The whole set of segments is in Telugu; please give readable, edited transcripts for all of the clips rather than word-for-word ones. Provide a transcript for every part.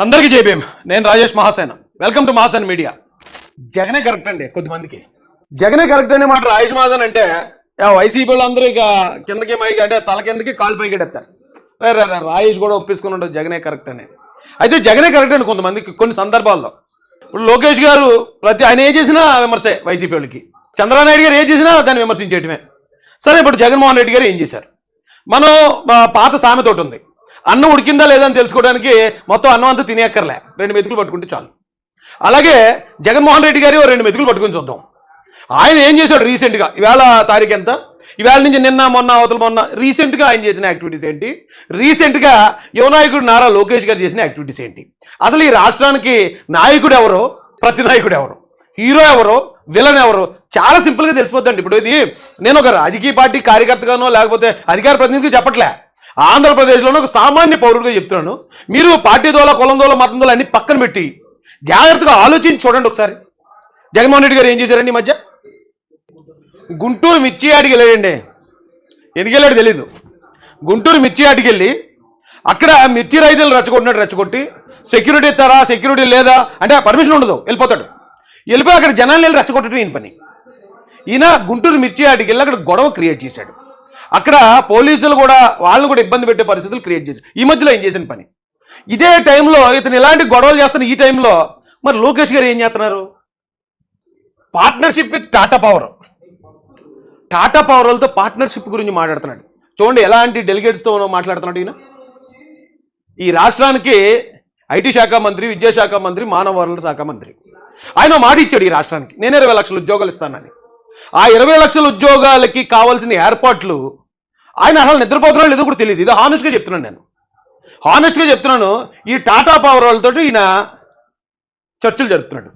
అందరికీ జైభీం. నేను Rajesh Mahasena. Welcome to Mahasena media. జగనే కరెక్ట్ అండి. కొద్దిమందికి జగనే కరెక్ట్ అనే మాట రాజేష్ మహాసేన్ అంటే వైసీపీ వాళ్ళందరూ ఇక కిందకి పైకి అంటే తల కిందకి కాలు పైకి ఎడతారు. రాజేష్ కూడా ఒప్పించుకుని ఉంటుంది జగనే కరెక్ట్ అని. అయితే జగనే కరెక్ట్ అండి కొంతమందికి కొన్ని సందర్భాల్లో. ఇప్పుడు లోకేష్ గారు ఆయన ఏం చేసినా విమర్శే వైసీపీ వాళ్ళకి. చంద్రబాబు నాయుడు గారు ఏం చేసినా దాన్ని విమర్శించేయటమే. సరే, ఇప్పుడు జగన్మోహన్ రెడ్డి గారు ఏం చేశారు? మనం పాత సామెత ఒకటి ఉంది, అన్నం ఉడికిందా లేదా అని తెలుసుకోవడానికి మొత్తం అన్నం అంతా తినేక్కర్లే, 2 మెతుకులు పట్టుకుంటే చాలు. అలాగే జగన్మోహన్ రెడ్డి గారి 2 మెతుకులు పట్టుకుని చూద్దాం. ఆయన ఏం చేశాడు రీసెంట్గా? ఇవాళ తారీఖు ఎంత? ఇవాళ నుంచి నిన్న మొన్న రీసెంట్గా ఆయన చేసిన యాక్టివిటీస్ ఏంటి? రీసెంట్గా యువనాయకుడు నారా లోకేష్ గారు చేసిన యాక్టివిటీస్ ఏంటి? అసలు ఈ రాష్ట్రానికి నాయకుడు ఎవరో, ప్రతి నాయకుడు ఎవరు, హీరో ఎవరో, విలన్ ఎవరు చాలా సింపుల్గా తెలిసిపోద్దండి. ఇప్పుడు ఇది నేను ఒక రాజకీయ పార్టీ కార్యకర్తగానో లేకపోతే అధికార ప్రతినిధికి చెప్పట్లే, ఆంధ్రప్రదేశ్లోనే ఒక సామాన్య పౌరుడిగా చెప్తున్నాను. మీరు పార్టీ దోల, కులం దోల, మతం దోల అన్ని పక్కన పెట్టి జాగ్రత్తగా ఆలోచించి చూడండి ఒకసారి. జగన్మోహన్ రెడ్డి గారు ఏం చేశారండి ఈ మధ్య? గుంటూరు మిర్చి ఆడికి వెళ్ళాడండి. ఎందుకు వెళ్ళాడు తెలీదు. గుంటూరు మిర్చి ఆడికి వెళ్ళి అక్కడ మిర్చి రైతులు రెచ్చగొట్టి సెక్యూరిటీ ఇస్తారా, సెక్యూరిటీ లేదా అంటే పర్మిషన్ ఉండదు, వెళ్ళిపోయి అక్కడ జనాలు వెళ్ళి రెచ్చగొట్టడం ఈయన పని. ఈయన గుంటూరు మిర్చి ఆడికి వెళ్ళి అక్కడ గొడవ క్రియేట్ చేశాడు. అక్కడ పోలీసులు కూడా వాళ్ళని కూడా ఇబ్బంది పెట్టే పరిస్థితులు క్రియేట్ చేశారు. ఈ మధ్యలో ఏం చేసిన పని ఇదే టైంలో ఇతను ఇలాంటి గొడవలు చేస్తున్న ఈ టైంలో మరి లోకేష్ గారు ఏం చేస్తున్నారు? పార్ట్నర్షిప్ విత్ టాటా పవర్ వాళ్ళతో పార్ట్నర్షిప్ గురించి మాట్లాడుతున్నాడు. చూడండి ఎలాంటి డెలిగేట్స్తో మాట్లాడుతున్నాడు ఈయన. ఈ రాష్ట్రానికి ఐటీ శాఖ మంత్రి, విద్యాశాఖ మంత్రి, మానవ వనరుల శాఖ మంత్రి. ఆయన మాట ఇచ్చాడు ఈ రాష్ట్రానికి, నేను 20 లక్షల ఉద్యోగాలు ఇస్తానని. ఆ 20 లక్షల ఉద్యోగాలకి కావాల్సిన ఏర్పాట్లు ఆయన అసలు నిద్రపోతున్నాడు లేదో కూడా తెలియదు. ఇది హానెస్ట్గా చెప్తున్నాను, నేను హానెస్ట్గా చెప్తున్నాను. ఈ టాటా పవర్ వాళ్ళతో ఈయన చర్చలు జరుపుతున్నాడు.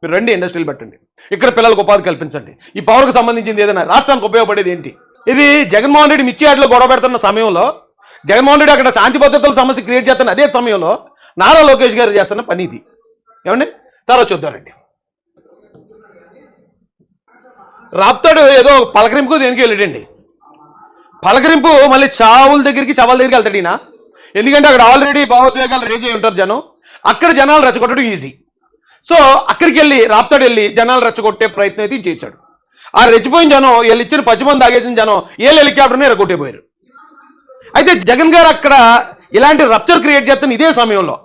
మీరు రండి, ఇండస్ట్రీలు పెట్టండి, ఇక్కడ పిల్లలకు ఉపాధి కల్పించండి, ఈ పవర్కి సంబంధించింది ఏదైనా రాష్ట్రానికి ఉపయోగపడేది ఏంటి? ఇది జగన్మోహన్ రెడ్డి మిర్చి ఆటలో గొడవ పెడుతున్న సమయంలో, జగన్మోహన్ రెడ్డి అక్కడ శాంతి భద్రతల సమస్య క్రియేట్ చేస్తున్న అదే సమయంలో నారా లోకేష్ గారు చేస్తున్న పని ఇది. ఏమండి? తర్వాత చూద్దారండి. రాప్తాడు ఏదో పలకరింపుకు దేనికి వెళ్ళాడండి. పలకరింపు మళ్ళీ చావుల దగ్గరికి వెళ్తాడు ఈయన. ఎందుకంటే అక్కడ ఆల్రెడీ భావోద్వేగాలు రేజ్ అయి ఉంటారు జనం. అక్కడ జనాలు రెచ్చగొట్టడం ఈజీ. సో అక్కడికి వెళ్ళి రాప్తాడు వెళ్ళి జనాలు రెచ్చగొట్టే ప్రయత్నం అయితే చేశాడు. ఆ రెచ్చిపోయిన జనం వీళ్ళు ఇచ్చిన 10 మంది ఆగేసిన జనం హెలికాప్టర్ని ఎరగొట్టేపోయారు. అయితే జగన్ గారు అక్కడ ఇలాంటి రప్చర్ క్రియేట్ చేస్తున్న ఇదే సమయంలో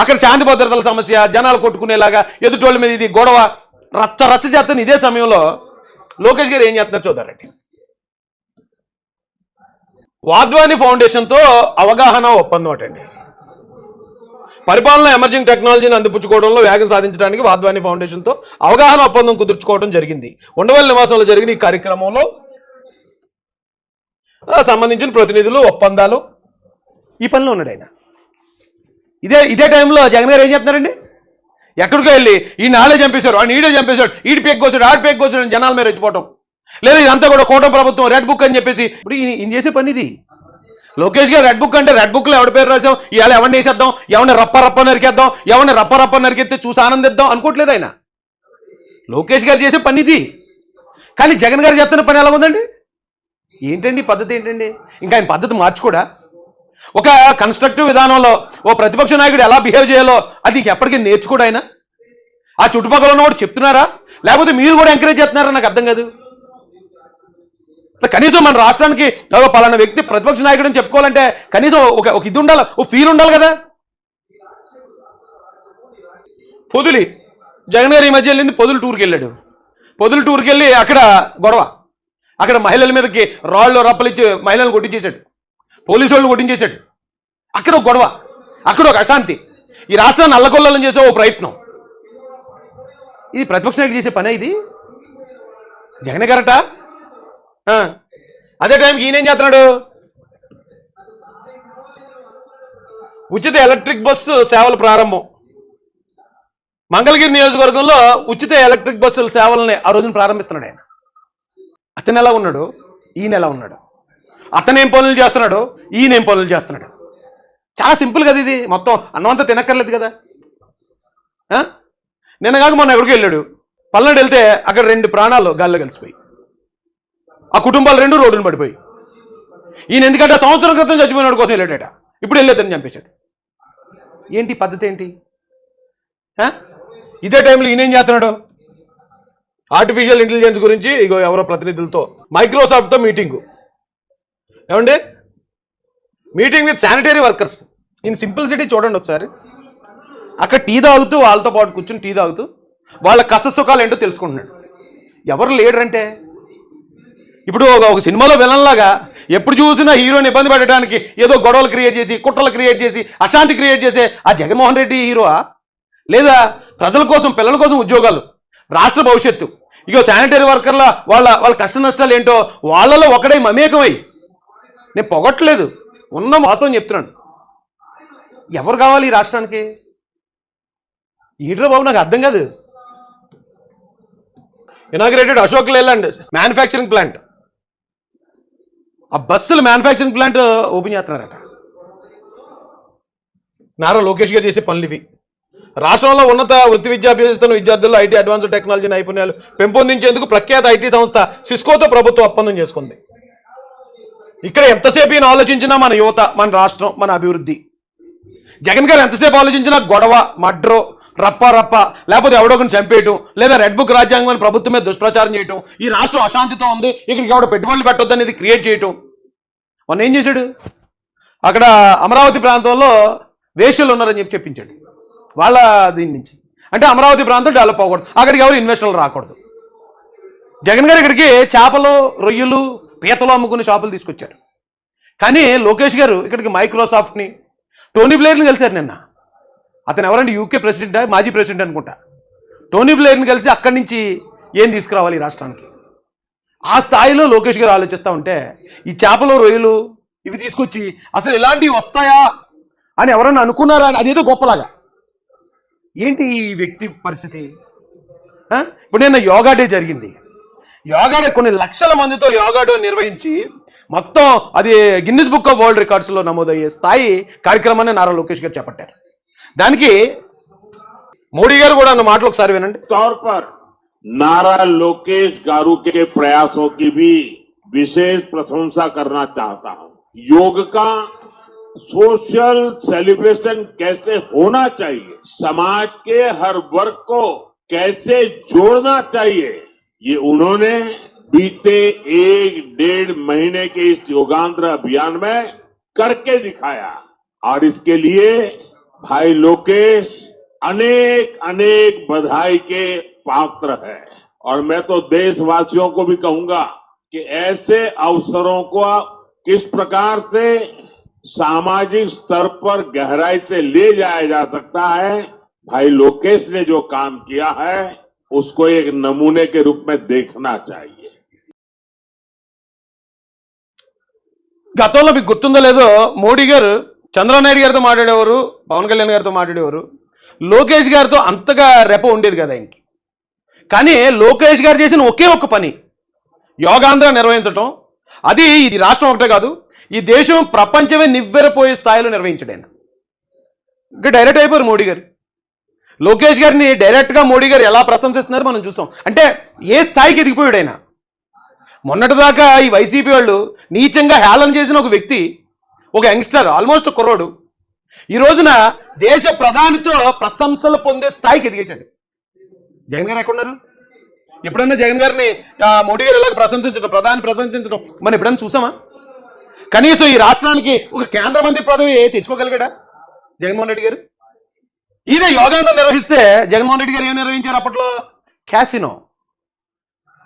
అక్కడ శాంతి భద్రతల సమస్య, జనాలు కొట్టుకునేలాగా ఎదుటోళ్ళ మీద ఇది గొడవ రచ్చ చేస్తున్న ఇదే సమయంలో లోకేష్ గారు ఏం చేస్తున్నారు చూద్దారండి. వాద్వాని ఫౌండేషన్తో అవగాహన ఒప్పందం అటండి. పరిపాలన ఎమర్జింగ్ టెక్నాలజీని అందిపుచ్చుకోవడంలో వేగం సాధించడానికి వాద్వాని ఫౌండేషన్తో అవగాహన ఒప్పందం కుదుర్చుకోవడం జరిగింది. ఉండవల్లి నివాసంలో జరిగిన ఈ కార్యక్రమంలో సంబంధించిన ప్రతినిధులు, ఒప్పందాలు ఈ పనిలో ఉన్నాడు ఆయన. ఇదే టైంలో జగన్ గారు ఏం చేస్తున్నారండి? ఎక్కడికో వెళ్ళి ఈ నాడే చంపేశారు, ఆ నీడే చంపేశాడు, ఈడి పేక్ కోసాడు, ఆడి పేక్ కోసాడు జనాల మీద రెచ్చిపోవటం. లేదా ఇదంతా కూడా కూటమి ప్రభుత్వం రెడ్ బుక్ అని చెప్పేసి ఇప్పుడు ఈయన చేసే పని ఇది. లోకేష్ గారు రెడ్ బుక్ అంటే రెడ్ బుక్లో ఎవరి పేరు రాసాం, ఇవాళ ఎవరిని వేసేద్దాం, ఎవరిని రప్ప నరికేద్దాం, ఎవరిని రప్ప నరికెత్తే చూసి ఆనందిద్దాం అనుకోవట్లేదు ఆయన. లోకేష్ గారు చేసే పని ఇది. కానీ జగన్ గారు చేస్తున్న పని ఎలా ఉందండి? ఏంటండి పద్ధతి ఏంటండి? ఇంకా ఆయన పద్ధతి మార్చుకోడా? ఒక కన్స్ట్రక్టివ్ విధానంలో ఓ ప్రతిపక్ష నాయకుడు ఎలా బిహేవ్ చేయాలో అది ఎప్పటికీ నేర్చుకోడు ఆయన. ఆ చుట్టుపక్కల ఉన్న కూడా చెప్తున్నారా, లేకపోతే మీరు కూడా ఎంకరేజ్ చేస్తున్నారా? నాకు అర్థం కాదు. కనీసం మన రాష్ట్రానికి పలానా వ్యక్తి ప్రతిపక్ష నాయకుడు అని చెప్పుకోవాలంటే కనీసం ఒక ఇది ఉండాలి, ఓ ఫీల్ ఉండాలి కదా. పొదులి జగన్ గారు ఈ మధ్య వెళ్ళింది పొదులు టూర్కి వెళ్ళాడు. పొదులు టూర్కి వెళ్ళి అక్కడ గొడవ, అక్కడ మహిళల మీదకి రాళ్ళు రప్పలిచ్చి మహిళలను కొట్టించేశాడు, పోలీసు వాళ్ళు కొట్టించేశాడు. అక్కడ ఒక గొడవ, అక్కడ ఒక అశాంతి. ఈ రాష్ట్రాన్ని అల్లకొల్లం చేసే ఓ ప్రయత్నం. ఇది ప్రతిపక్ష నాయకుడు చేసే పనే ఇది? జగన్ గారట. అదే టైంకి ఈయనేం చేస్తున్నాడు? ఉచిత ఎలక్ట్రిక్ బస్సు సేవల ప్రారంభం. మంగళగిరి నియోజకవర్గంలో ఉచిత ఎలక్ట్రిక్ బస్సుల సేవలని ఆ రోజున ప్రారంభిస్తున్నాడు ఆయన. అతను ఎలా ఉన్నాడు, ఈయన ఎలా ఉన్నాడు? అతనేం పనులు చేస్తున్నాడు, ఈయనేం పనులు చేస్తున్నాడు? చాలా సింపుల్ కదా ఇది. మొత్తం అన్నంతా తినక్కర్లేదు కదా. నిన్న కాక మొన్న ఎక్కడికి వెళ్ళాడు, పల్నాడు వెళ్తే అక్కడ 2 ప్రాణాలు గాల్లో కలిసిపోయి, ఆ కుటుంబాలు 2 రోడ్డును పడిపోయి. ఈయన ఎందుకంటే సంవత్సరం క్రితం చచ్చిపోయినాడు కోసం వెళ్ళాడట, ఇప్పుడు వెళ్ళేదని చంపేశాడు. ఏంటి పద్ధతి ఏంటి? ఇదే టైంలో ఈయనేం చేస్తున్నాడు? ఆర్టిఫిషియల్ ఇంటెలిజెన్స్ గురించి ఇగో ఎవరో ప్రతినిధులతో మైక్రోసాఫ్ట్తో మీటింగు. ఏమండి, meeting with sanitary workers in simplicity. చూడండి ఒకసారి, అక్కడ టీ తాగుతూ వాళ్ళతో పాటు కూర్చుని టీ తాగుతూ వాళ్ళ కష్ట సుఖాలు ఏంటో తెలుసుకుంటున్నాడు. ఎవరు లీడర్ అంటే? ఇప్పుడు ఒక సినిమాలో విలన్లాగా ఎప్పుడు చూసినా హీరోని ఇబ్బంది పెట్టడానికి ఏదో గొడవలు క్రియేట్ చేసి, కుట్రలు క్రియేట్ చేసి, అశాంతి క్రియేట్ చేసే ఆ జగన్మోహన్ రెడ్డి హీరోవా? లేదా ప్రజల కోసం, పిల్లల కోసం ఉద్యోగాలు, రాష్ట్ర భవిష్యత్తు, ఇగో శానిటరీ వర్కర్ల వాళ్ళ కష్ట నష్టాలు ఏంటో వాళ్ళలో ఒకడే మమేకమై, నేను పొగట్లేదు, ఉన్న వాస్తవం చెప్తున్నాను. ఎవరు కావాలి ఈ రాష్ట్రానికి? ఈడ్రా బాబు, నాకు అర్థం కాదు. Inaugurated Ashok Leyland manufacturing plant. ఆ బస్సులు మ్యానుఫ్యాక్చరింగ్ ప్లాంట్ ఓపెన్ చేస్తున్నారట. నారా లోకేష్ గారు చేసే పనులు ఇవి. రాష్ట్రంలో ఉన్నత వృత్తి విద్య అభ్యసిస్తున్న విద్యార్థులు ఐటీ అడ్వాన్స్డ్ టెక్నాలజీ నైపుణ్యాలు పెంపొందించేందుకు ప్రఖ్యాత ఐటీ సంస్థ సిస్కోతో ప్రభుత్వం ఒప్పందం చేసుకుంది. ఇక్కడ ఎంతసేపు ఈయన ఆలోచించినా మన యువత, మన రాష్ట్రం, మన అభివృద్ధి. జగన్ గారు ఎంతసేపు ఆలోచించినా గొడవ, మడ్రో, రప్ప లేకపోతే ఎవడొకరిని చంపేయటం, లేదా రెడ్ బుక్ రాజ్యాంగం ప్రభుత్వమే దుష్ప్రచారం చేయటం, ఈ రాష్ట్రం అశాంతితో ఉంది, ఇక్కడికి ఎవడ పెట్టుబడులు పెట్టొద్దు అనేది క్రియేట్ చేయటం. మొన్న ఏం చేశాడు? అక్కడ అమరావతి ప్రాంతంలో వేశ్యలు ఉన్నారని చెప్పించాడు వాళ్ళ దీని నుంచి. అంటే అమరావతి ప్రాంతం డెవలప్ అవ్వకూడదు, అక్కడికి ఎవరు ఇన్వెస్టర్లు రాకూడదు. జగన్ గారు ఇక్కడికి చేపలు, రొయ్యలు, పీతలు అమ్ముకునే షాపులు తీసుకొచ్చారు. కానీ లోకేష్ గారు ఇక్కడికి మైక్రోసాఫ్ట్ని, టోనీ బ్లేర్ని కలిశారు నిన్న. అతను ఎవరంటే యూకే ప్రెసిడెంట్, మాజీ ప్రెసిడెంట్ అనుకుంటా. టోనీ బ్లేర్ని కలిసి అక్కడి నుంచి ఏం తీసుకురావాలి ఈ రాష్ట్రానికి, ఆ స్థాయిలో లోకేష్ గారు ఆలోచిస్తూ ఉంటే ఈ చేపలు, రొయ్యలు ఇవి తీసుకొచ్చి అసలు ఇలాంటివి వస్తాయా అని ఎవరన్నా అనుకున్నారా అని అదేదో గొప్పలాగా. ఏంటి ఈ వ్యక్తి పరిస్థితి? ఇప్పుడు నిన్న యోగా డే జరిగింది. యోగా డే కొన్ని లక్షల మందితో యోగా డే నిర్వహించి మొత్తం అది గిన్నిస్ బుక్ ఆఫ్ వరల్డ్ రికార్డ్స్లో నమోదయ్యే స్థాయి కార్యక్రమాన్ని నారా లోకేష్ గారు చేపట్టారు. దానికి మోడీ గారు కూడా అన్న మాటలు ఒకసారి వినండి. तौर पर नारा लोकेश गारू के प्रयासों की भी विशेष प्रशंसा करना चाहता हूं। योग का सोशल सेलिब्रेशन कैसे होना चाहिए, समाज के हर वर्ग को कैसे जोड़ना चाहिए, ये उन्होंने बीते 1-1.5 महीने के इस योगांतर अभियान में करके दिखाया। और इसके लिए भाई लोकेश अनेक अनेक बधाई के पात्र है। और मैं तो देशवासियों को भी कहूंगा कि ऐसे अवसरों को किस प्रकार से सामाजिक स्तर पर गहराई से ले जाया जा सकता है, भाई लोकेश ने जो काम किया है उसको एक नमूने के रूप में देखना चाहिए। గతంలో మీకు గుర్తుందో లేదో, మోడీ గారు చంద్రబాబు గారితో మాట్లాడేవారు, పవన్ కళ్యాణ్ గారితో మాట్లాడేవారు, లోకేష్ గారితో అంతగా రెప ఉండేది కదా ఇంక. కానీ లోకేష్ గారు చేసిన ఒకే ఒక్క పని యోగాంధ్ర నిర్వహించడం. అది ఇది రాష్ట్రం ఒకటే కాదు, ఈ దేశం ప్రపంచమే నివ్వెరపోయే స్థాయిలో నిర్వహించాడు ఆయన. ఇంకా డైరెక్ట్ అయిపోయారు మోడీ గారు. లోకేష్ గారిని డైరెక్ట్గా మోడీ గారు ఎలా ప్రశంసిస్తున్నారు మనం చూసాం. అంటే ఏ స్థాయికి ఎదిగిపోయాడు ఆయన. మొన్నటిదాకా ఈ వైసీపీ వాళ్ళు నీచంగా హేళన చేసిన ఒక వ్యక్తి, ఒక యంగ్స్టర్, ఆల్మోస్ట్ కుర్రోడు, ఈ రోజున దేశ ప్రధానితో ప్రశంసలు పొందే స్థాయికి ఎదిగేశాడు. జగన్ గారు ఎక్కడున్నారు? ఎప్పుడన్నా జగన్ గారిని మోడీ గారు ఇలాగ ప్రశంసించడం, ప్రధాని ప్రశంసించడం మనం ఎప్పుడన్నా చూసామా? కనీసం ఈ రాష్ట్రానికి ఒక కేంద్ర మంత్రి పదవి తెచ్చుకోగలిగాడా జగన్మోహన్ రెడ్డి గారు? ఈయన యోగాంధ్ర నిర్వహిస్తే జగన్మోహన్ రెడ్డి గారు ఏం నిర్వహించారు అప్పట్లో? క్యాసినో.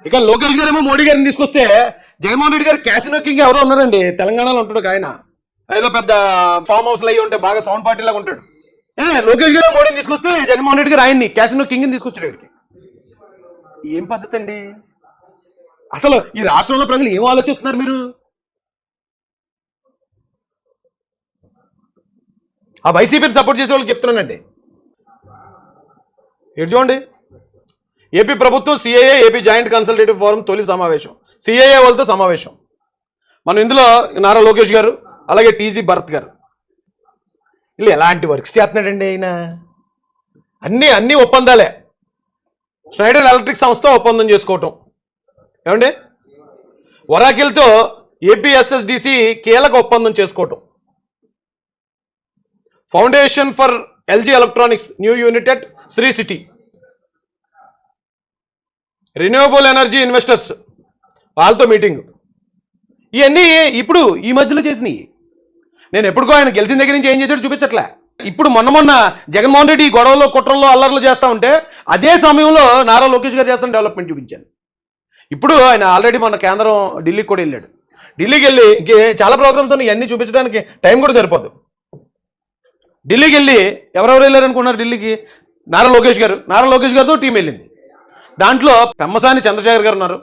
ఇక లోకేష్ గారు ఏమో మోడీ గారిని తీసుకొస్తే జగన్మోహన్ రెడ్డి గారు క్యాసినో కింగ్ ఎవరో ఉన్నారండి, తెలంగాణలో ఉంటాడు ఆయన. ఏదో పెద్ద ఫామ్ హౌస్లో అయ్యి ఉంటే బాగా సౌండ్ పార్టీ లాగా ఉంటాడు. లోకేష్ గారు మోడీని తీసుకొస్తే జగన్మోహన్ రెడ్డి గారు ఆయన్ని క్యాసినో కింగ్ని తీసుకొచ్చాడు ఇక్కడికి. ఏం పద్ధతి అండి అసలు? ఈ రాష్ట్రంలో ప్రజలు ఏం ఆలోచిస్తున్నారు మీరు? ఆ వైసీపీని సపోర్ట్ చేసే వాళ్ళకి చెప్తున్నానండి, ఇటు చూడండి. ఏపీ ప్రభుత్వం CIA AP joint consultative forum తొలి సమావేశం, సిఐఏ వాళ్ళతో సమావేశం. మనం ఇందులో నారా లోకేష్ గారు, అలాగే టీజీ భరత్ గారు, వీళ్ళు ఎలాంటి వర్క్స్ చేస్తున్నాడండి ఆయన? అన్ని ఒప్పందాలే. స్నైడర్ ఎలక్ట్రిక్ సంస్థ ఒప్పందం చేసుకోవటం, ఏమండి ఒరాకిల్తో ఏపీఎస్ఎస్డిసి కీలక ఒప్పందం చేసుకోవటం, foundation for LG electronics new unit at Sri City, renewable energy investors వాళ్ళతో మీటింగ్. ఇవన్నీ ఇప్పుడు ఈ మధ్యలో చేసినాయి. నేను ఎప్పుడుకో ఆయన గెలిచిన దగ్గర నుంచి ఏం చేశాడు చూపించట్లే. ఇప్పుడు మొన్న జగన్మోహన్ రెడ్డి గొడవలో కుట్రల్లో అల్లర్లు చేస్తూ ఉంటే అదే సమయంలో నారా లోకేష్ గారు చేస్తున్న డెవలప్మెంట్ చూపించాను. ఇప్పుడు ఆయన ఆల్రెడీ మన కేంద్రం ఢిల్లీకి కూడా వెళ్ళాడు. ఢిల్లీకి వెళ్ళి చాలా ప్రోగ్రామ్స్ ఉన్నాయి, ఇవన్నీ చూపించడానికి టైం కూడా సరిపోదు. ఢిల్లీకి వెళ్ళి ఎవరెవరు వెళ్ళారు అనుకున్నారు? ఢిల్లీకి నారా లోకేష్ గారితో టీం వెళ్ళింది. దాంట్లో పెమ్మసాని చంద్రశేఖర్ గారు ఉన్నారు,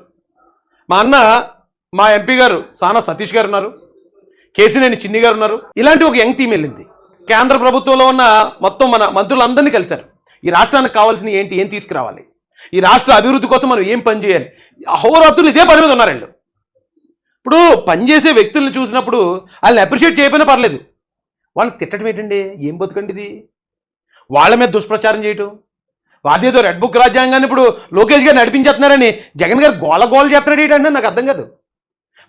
మా అన్న మా ఎంపీ గారు సానా సతీష్ గారు ఉన్నారు, కేసినేని చిన్ని గారు ఉన్నారు. ఇలాంటి ఒక యంగ్ టీం వెళ్ళింది. కేంద్ర ప్రభుత్వంలో ఉన్న మొత్తం మన మంత్రులందరినీ కలిశారు. ఈ రాష్ట్రానికి కావాల్సిన ఏంటి, ఏం తీసుకురావాలి, ఈ రాష్ట్ర అభివృద్ధి కోసం మనం ఏం పని చేయాలి, అహోరాత్రులు ఇదే పని మీద ఉన్నారండి. ఇప్పుడు పనిచేసే వ్యక్తుల్ని చూసినప్పుడు వాళ్ళని అప్రిషియేట్ చేయకపోయినా పర్లేదు, వాళ్ళని తిట్టడం ఏంటండి, ఏం బతుకండి ఇది, వాళ్ళ మీద దుష్ప్రచారం చేయటం. అదేదో రెడ్ బుక్ రాజ్యాంగాన్ని ఇప్పుడు లోకేష్ గారు నడిపించేస్తున్నారని జగన్ గారు గోల చేస్తున్నాడు ఏంటంటే నాకు అర్థం కాదు.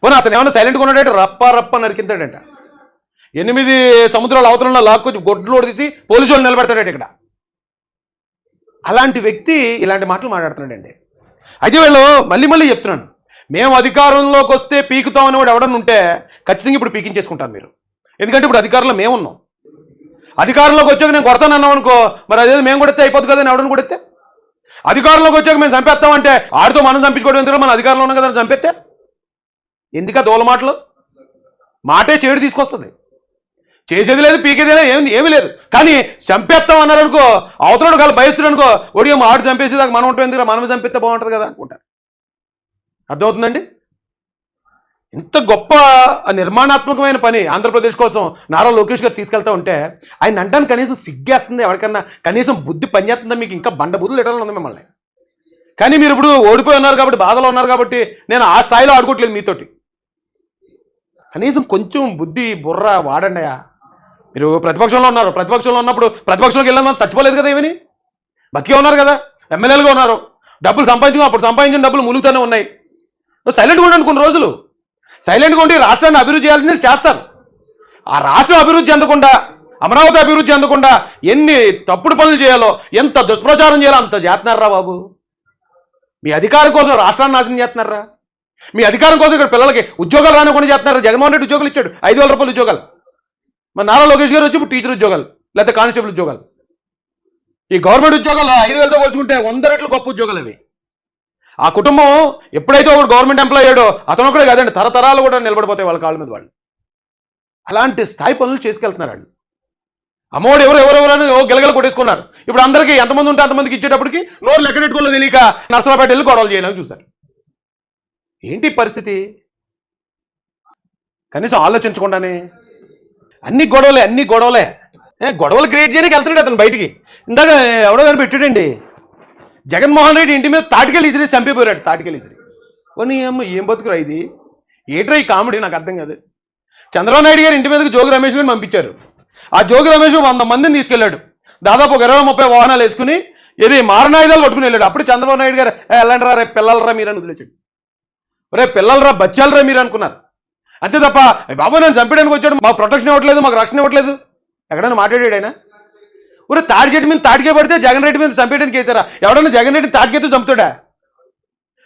పోనీ అతను ఏమన్నా సైలెంట్గా ఉన్నాడంటే రప్ప నరికింతాడంట. 8 సముద్రాల అవతలంలో లాక్కొచ్చి గొడ్లోడు తీసి పోలీసు వాళ్ళు నిలబెడతాడట ఇక్కడ. అలాంటి వ్యక్తి ఇలాంటి మాటలు మాట్లాడుతున్నాడండి. అయితే వీళ్ళు మళ్ళీ చెప్తున్నాను, మేము అధికారంలోకి వస్తే పీకుతామని వాడు ఎవడన్నా ఉంటే ఖచ్చితంగా ఇప్పుడు పీకించేసుకుంటాను మీరు. ఎందుకంటే ఇప్పుడు అధికారంలో మేమున్నాం. అధికారంలోకి వచ్చాక నేను కొడతానన్నాం అనుకో, మరి అదేదో మేము కొడితే అయిపోతుంది కదా, ఎవడని కొడితే. అధికారంలోకి వచ్చాక మేము చంపేస్తామంటే ఆడితో మనం చంపించుకోవడం ఎందుకు, మన అధికారంలో ఉన్నాం కదా చంపేస్తే ఎందుక దోల మాటలు. మాటే చేడు తీసుకొస్తుంది, చేసేది లేదు పీకేది లేదు, ఏమీ లేదు. కానీ చంపేస్తాం అన్నారు అనుకో, అవతలడు కాదు భయస్తుడు అనుకో, ఒడియో ఆడు చంపేసేదాకా మనం ఉంటుంది ఎందుకు, మనమే చంపిస్తే బాగుంటుంది కదా అనుకుంటారు. అర్థమవుతుందండి? ఇంత గొప్ప నిర్మాణాత్మకమైన పని ఆంధ్రప్రదేశ్ కోసం నారా లోకేష్ గారు తీసుకెళ్తా ఉంటే ఆయన అంటాను కనీసం సిగ్గేస్తుంది, ఎవరికన్నా కనీసం బుద్ధి పనిచేస్తుందా మీకు, ఇంకా బండ బుద్ధులు ఎట్లా ఉంది మిమ్మల్ని. కానీ మీరు ఇప్పుడు ఓడిపోయి ఉన్నారు కాబట్టి, బాధలో ఉన్నారు కాబట్టి నేను ఆ స్థాయిలో ఆడుకోవట్లేదు మీతోటి. కనీసం కొంచెం బుద్ధి బుర్ర వాడండియా. మీరు ప్రతిపక్షంలో ఉన్నారు, ప్రతిపక్షంలో ఉన్నప్పుడు ప్రతిపక్షంలోకి వెళ్ళిన చచ్చిపోలేదు కదా, ఏమని బతికే ఉన్నారు కదా, ఎమ్మెల్యేలుగా ఉన్నారు, డబ్బులు అప్పుడు సంపాదించిన డబ్బులు ములుగుతూనే ఉన్నాయి. సైలెంట్గా ఉండండి కొన్ని రోజులు, సైలెంట్గా ఉండి రాష్ట్రాన్ని అభివృద్ధి చేయాలని చేస్తారు. ఆ రాష్ట్రం అభివృద్ధి చెందకుండా, అమరావతి అభివృద్ధి చెందకుండా ఎన్ని తప్పుడు పనులు చేయాలో, ఎంత దుష్ప్రచారం చేయాలో అంత చేస్తున్నారా బాబు. మీ అధికారం కోసం రాష్ట్రాన్ని నాశనం చేస్తున్నారా, మీ అధికారం కోసం ఇక్కడ పిల్లలకి ఉద్యోగాలు రానికుండా చేస్తున్నారా. జగన్మోహన్ రెడ్డి ఉద్యోగాలు ఇచ్చాడు, 5,000 రూపాయలు ఉద్యోగాలు. మరి నారా లోకేష్ గారు వచ్చి ఇప్పుడు టీచర్ ఉద్యోగాలు లేకపోతే కానిస్టేబుల్ ఉద్యోగాలు. ఈ గవర్నమెంట్ ఉద్యోగాలు 5,000తో పోల్చుకుంటే 100 రెట్లు గొప్ప ఉద్యోగాలు అవి. ఆ కుటుంబం ఎప్పుడైతే ఒకడు గవర్నమెంట్ ఎంప్లాయ్ అయ్యాడో అతను ఒకడే కాదండి, తరతరాలు కూడా నిలబడిపోతాయి వాళ్ళ కాళ్ళ మీద వాళ్ళు. అలాంటి స్థాయి పనులు చేసుకెళ్తున్నారు వాళ్ళు. అమ్మఒడు ఎవరెవరని గిలగల కొట్టేసుకున్నారు. ఇప్పుడు అందరికీ ఎంతమంది ఉంటే అంతమందికి ఇచ్చేటప్పటికి నోరు ఎక్కడెట్టుకోలో తెలియక నర్సరాపేట వెళ్ళి గొడవలు చేయడానికి చూశారు. ఏంటి పరిస్థితి? కనీసం ఆలోచించకుండానే అన్ని గొడవలే గొడవలు క్రియేట్ చేయడానికి వెళ్తున్నాడు అతను బయటికి. ఇందాక ఎవడో కానీ పెట్టాడండి, జగన్మోహన్ రెడ్డి ఇంటి మీద తాటికెళ్ళి ఇసిరి చంపిపోయాడు. తాటికెళ్ళి ఇసిరి పోనీ అమ్మ ఏం బతుకురా ఇది, ఏట్రా ఈ కామెడీ నాకు అర్థం కాదు. చంద్రబాబు నాయుడు గారు ఇంటి మీదకి జోగి రమేష్ గారిని పంపించారు. ఆ జోగి రమేష్ 100 మందిని తీసుకెళ్లాడు, దాదాపు ఒక 20-30 వాహనాలు వేసుకుని ఇది మారణాయుధాలు పట్టుకుని వెళ్ళాడు. అప్పుడు చంద్రబాబు నాయుడు గారు వెళ్ళండి రా, రేపు పిల్లలరా మీరు అని వదిలేసాడు. రేపు పిల్లలరా బచ్చాలరా మీరు అనుకున్నారు. అంతే తప్ప బాబు నేను చంపడానికి వచ్చాడు, మాకు ప్రొటెక్షన్ ఇవ్వట్లేదు, మాకు రక్షణ ఇవ్వట్లేదు ఎక్కడైనా మాట్లాడాడు ఆయన? ఊరే తాడి చెట్టు మీద తాటికే పడితే జగన్ రెడ్డి మీద చంపేయడానికి వేసారా? ఎవడన్నా జగన్ రెడ్డి తాటికేతో చంపుతాడా?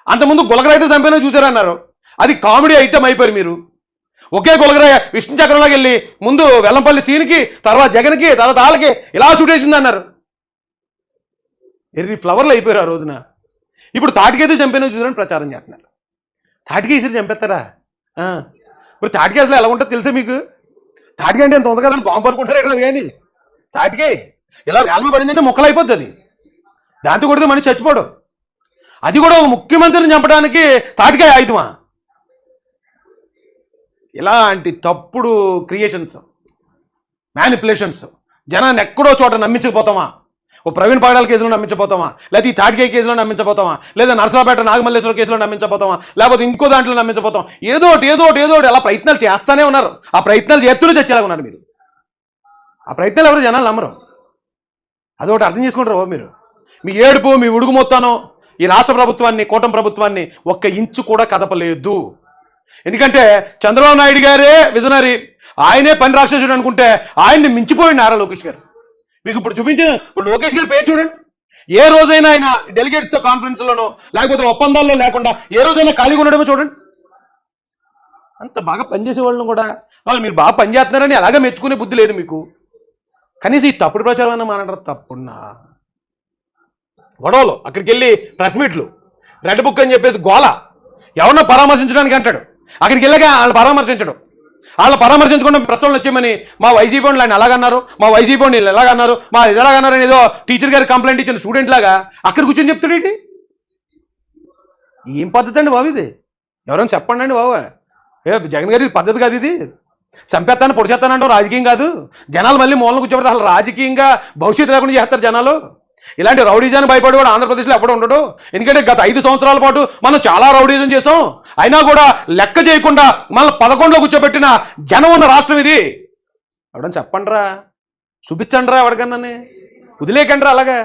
అంతకుముందు గులకరాయితో చంపేనా చూసారన్నారు. అది కామెడీ ఐటమ్ అయిపోయారు మీరు. ఒకే గులకరాయ విష్ణు చక్రంలోకి వెళ్ళి ముందు వెల్లంపల్లి సీన్కి, తర్వాత జగన్కి, తర్వాత వాళ్ళకి ఇలా షూటేసింది అన్నారు. ఎర్రి ఫ్లవర్లు అయిపోయారు ఆ రోజున. ఇప్పుడు తాటికేతో చంపేనా చూసారని ప్రచారం చేస్తున్నారు. తాటికే ఇసిరి చంపేస్తారా? ఇప్పుడు తాటికే అసలు ఎలా ఉంటుందో తెలుసా మీకు? తాటికే అంటే ఎంత ఉంది కదా బాంబు అనుకుంటారు ఎక్కడ కానీ, తాటికే ఇలా వేలమ పడిందంటే ముక్కలు అయిపోద్ది. అది దాంతో కొడితే మనిషి చచ్చిపోడు. అది కూడా ఒక ముఖ్యమంత్రిని చంపడానికి తాటికాయ ఆయుధమా? ఇలాంటి తప్పుడు క్రియేషన్స్, మ్యానిపులేషన్స్ జనాన్ని ఎక్కడో చోట నమ్మించకపోతామా? ఓ ప్రవీణ్ పగడాల కేసులో నమ్మించపోతామా, లేదా ఈ తాటికాయ కేసులో నమ్మించపోతామా, లేదా నరసరాపేట నాగమల్లేశ్వర కేసులో నమ్మించపోతామా, లేకపోతే ఇంకో దాంట్లో నమ్మించపోతాం. ఏదో ఒకటి అలా ప్రయత్నాలు చేస్తానే ఉన్నారు. ఆ ప్రయత్నాలు చేస్తూనే చచ్చేలాగా ఉన్నారు మీరు. ఆ ప్రయత్నాలు ఎవరు జనాలు నమ్మరు. అదొకటి అర్థం చేసుకుంటారు మీరు. మీ ఏడుపు, మీ ఉడుగు మొత్తానో ఈ రాష్ట్ర ప్రభుత్వాన్ని, కూటమి ప్రభుత్వాన్ని 1 ఇంచు కూడా కదపలేదు. ఎందుకంటే చంద్రబాబు నాయుడు గారే విజనరీ. ఆయనే పని రాక్షసుడు అనుకుంటే ఆయన్ని మించిపోయి నారా లోకేష్ గారు. మీకు ఇప్పుడు చూపించిన ఇప్పుడు లోకేష్ గారి పేరు చూడండి. ఏ రోజైనా ఆయన డెలిగేట్స్తో కాన్ఫరెన్స్లోనో లేకపోతే ఒప్పందాల్లో లేకుండా ఏ రోజైనా ఖాళీగా ఉండడమో చూడండి. అంత బాగా పనిచేసే వాళ్ళని కూడా మీరు బాగా పనిచేస్తున్నారని అలాగే మెచ్చుకునే బుద్ధి లేదు మీకు. కనీసం ఈ తప్పుడు ప్రచారం అన్న మానంటారు. తప్పున్నా గొడవలు, అక్కడికి వెళ్ళి ప్రెస్ మీట్లు, రెడ్ బుక్ అని చెప్పేసి గోల, ఎవరన్నా పరామర్శించడానికి అంటాడు, అక్కడికి వెళ్ళాక వాళ్ళు పరామర్శించడం, వాళ్ళు పరామర్శించకుండా ప్రశ్నలు వచ్చామని మా వైసీపీ వాళ్ళు ఆయన ఎలాగన్నారు, మా వైసీపీ వాళ్ళు వీళ్ళు ఎలాగన్నారు, మా ఇది ఎలాగన్నారు అని ఏదో టీచర్ గారికి కంప్లైంట్ ఇచ్చిన స్టూడెంట్ లాగా అక్కడ కూర్చొని చెప్తాడేంటి? ఏం పద్ధతి అండి బాబు ఇది? ఎవరైనా చెప్పండి అండి బాబు. జగన్ గారి పద్ధతి కాదు ఇది. చంపేస్తాను పొడిచేస్తానంటాం రాజకీయం కాదు. జనాలు మళ్ళీ మూలన కూర్చోబెడతారు. అసలు రాజకీయంగా భవిష్యత్తు లేకుండా చేస్తారు జనాలు. ఇలాంటి రౌడీజాన్ని భయపడేవాడు ఆంధ్రప్రదేశ్లో ఎప్పుడు ఉండడు. ఎందుకంటే గత 5 సంవత్సరాల పాటు మనం చాలా రౌడీజం చేసాం. అయినా కూడా లెక్క చేయకుండా మళ్ళీ 11లో కూర్చోబెట్టిన జనం ఉన్న రాష్ట్రం ఇది. ఎవడని చెప్పండి రా, చూపించండి రా, ఎవరికన్నా వదిలేకండి రా అలాగా.